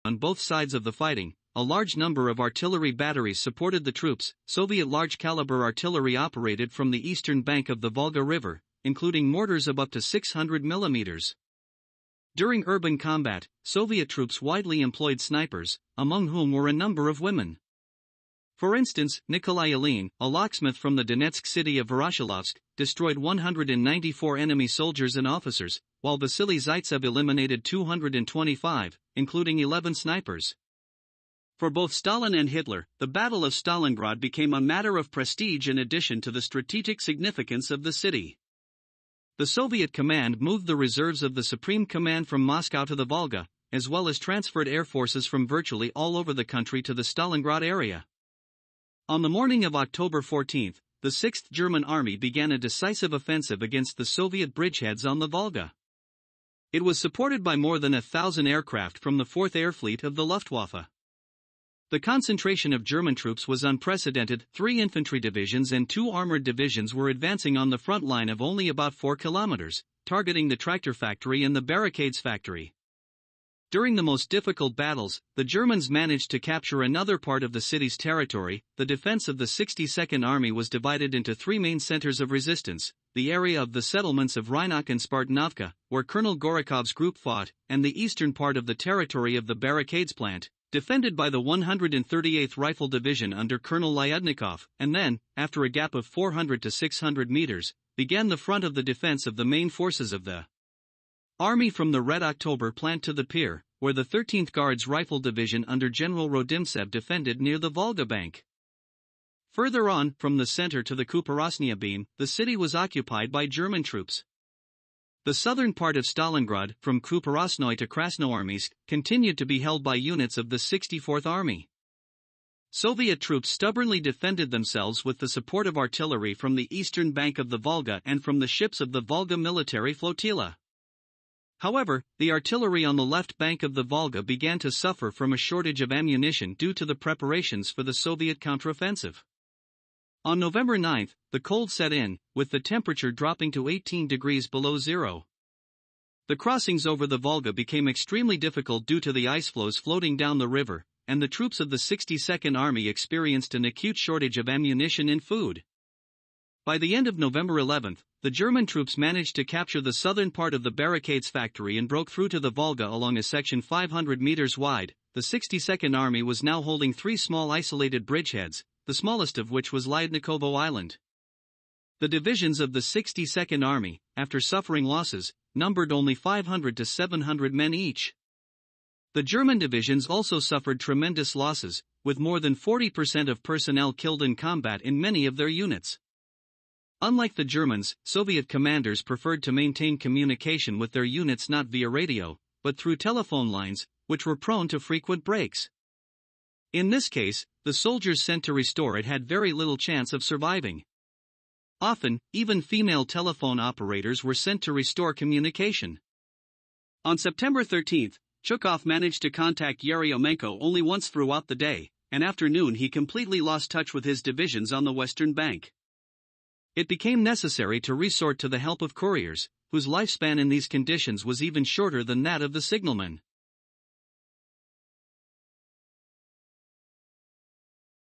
On both sides of the fighting, a large number of artillery batteries supported the troops. Soviet large-caliber artillery operated from the eastern bank of the Volga River, including mortars of up to 600 mm. During urban combat, Soviet troops widely employed snipers, among whom were a number of women. For instance, Nikolai Ilyin, a locksmith from the Donetsk city of Voroshilovsk, destroyed 194 enemy soldiers and officers, while Vasily Zaitsev eliminated 225, including 11 snipers. For both Stalin and Hitler, the Battle of Stalingrad became a matter of prestige in addition to the strategic significance of the city. The Soviet command moved the reserves of the Supreme Command from Moscow to the Volga, as well as transferred air forces from virtually all over the country to the Stalingrad area. On the morning of October 14, the 6th German Army began a decisive offensive against the Soviet bridgeheads on the Volga. It was supported by more than 1,000 aircraft from the 4th Air Fleet of the Luftwaffe. The concentration of German troops was unprecedented. 3 infantry divisions and 2 armored divisions were advancing on the front line of only about 4 kilometers, targeting the tractor factory and the barricades factory. During the most difficult battles, the Germans managed to capture another part of the city's territory. The defense of the 62nd Army was divided into 3 main centers of resistance: the area of the settlements of Rynok and Spartanovka, where Colonel Gorikov's group fought, and the eastern part of the territory of the barricades plant, defended by the 138th Rifle Division under Colonel Lyudnikov, and then, after a gap of 400 to 600 meters, began the front of the defense of the main forces of the Army from the Red October plant to the pier, where the 13th Guards Rifle Division under General Rodimtsev defended near the Volga bank. Further on, from the center to the Kuparosnaya beam, the city was occupied by German troops. The southern part of Stalingrad, from Kuparosnoye to Krasnoarmeysk, continued to be held by units of the 64th Army. Soviet troops stubbornly defended themselves with the support of artillery from the eastern bank of the Volga and from the ships of the Volga military flotilla. However, the artillery on the left bank of the Volga began to suffer from a shortage of ammunition due to the preparations for the Soviet counteroffensive. On November 9, the cold set in, with the temperature dropping to 18 degrees below zero. The crossings over the Volga became extremely difficult due to the ice floes floating down the river, and the troops of the 62nd Army experienced an acute shortage of ammunition and food. By the end of November 11, the German troops managed to capture the southern part of the barricades factory and broke through to the Volga along a section 500 meters wide. The 62nd Army was now holding 3 small isolated bridgeheads, the smallest of which was Lyudnikovo Island. The divisions of the 62nd Army, after suffering losses, numbered only 500 to 700 men each. The German divisions also suffered tremendous losses, with more than 40% of personnel killed in combat in many of their units. Unlike the Germans, Soviet commanders preferred to maintain communication with their units not via radio, but through telephone lines, which were prone to frequent breaks. In this case, the soldiers sent to restore it had very little chance of surviving. Often, even female telephone operators were sent to restore communication. On September 13, Chukov managed to contact Yeryomenko only once throughout the day, and after noon he completely lost touch with his divisions on the western bank. It became necessary to resort to the help of couriers, whose lifespan in these conditions was even shorter than that of the signalmen.